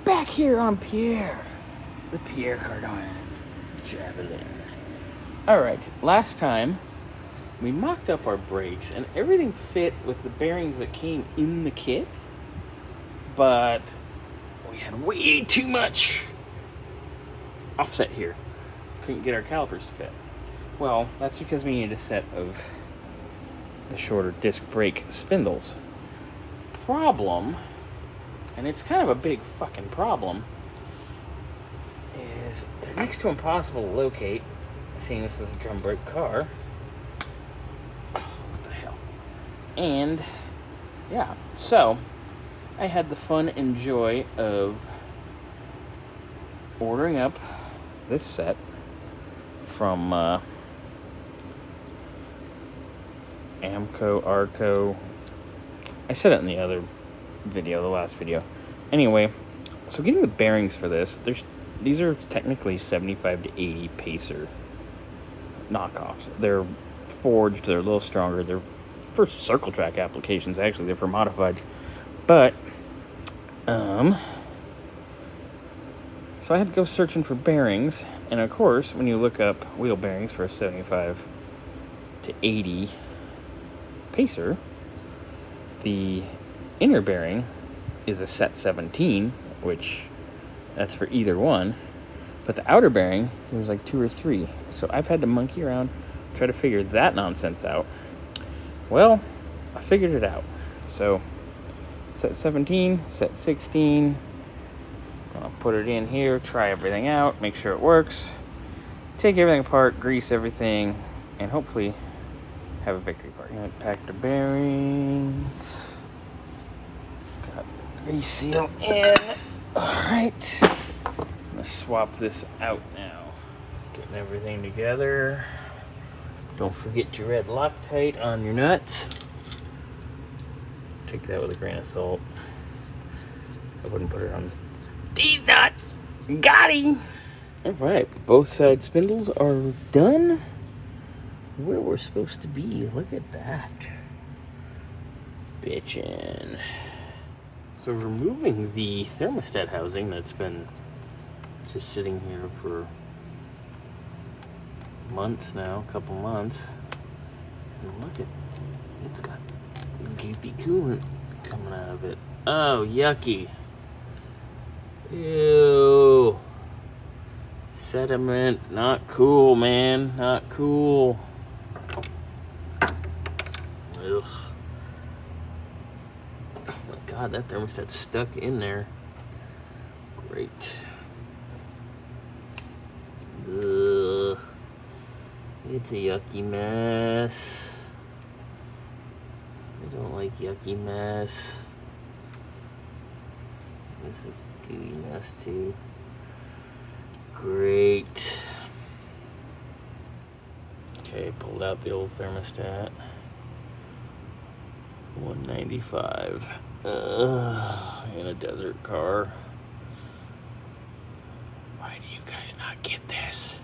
back here on Pierre, the Pierre Cardin Javelin. Alright, last time we mocked up our brakes and everything fit with the bearings that came in the kit, but we had way too much offset here. Couldn't get our calipers to fit. Well, that's because we needed a set of the shorter disc brake spindles. Problem, and it's kind of a big fucking problem, is they're next to impossible to locate, seeing this was a drum brake car. Oh, what the hell? And, yeah, so I had the fun and joy of ordering up this set from Arco. I said it in the other video, the last video. Anyway, so getting the bearings for this, these are technically 75 to 80 Pacer knockoffs. They're forged, they're a little stronger. They're for circle track applications, actually. They're for modifieds. But, so I had to go searching for bearings. And of course, when you look up wheel bearings for a 75 to 80 Pacer, the inner bearing is a set 17, which that's for either one. But the outer bearing, there's like 2 or 3. So I've had to monkey around, try to figure that nonsense out. Well, I figured it out. So set 17, set 16. I'll put it in here, try everything out, make sure it works, take everything apart, grease everything, and hopefully have a victory party. Pack the bearings. Got the grease seal in. Alright. I'm going to swap this out now. Getting everything together. Don't forget your red Loctite on your nuts. Take that with a grain of salt. I wouldn't put it on these nuts. Got him! Alright, both side spindles are done. Where we're supposed to be. Look at that. Bitchin'. So removing the thermostat housing that's been just sitting here for months now, a couple months. And look at, it's got goopy coolant coming out of it. Oh, yucky. Ew. Sediment. Not cool, man. Not cool. Ugh. Oh my god, that thermostat's stuck in there. Great. Ugh. It's a yucky mess. I don't like yucky mess. This is a gooey mess too. Great. Okay, pulled out the old thermostat. 195. In a desert car. Why do you guys not get this?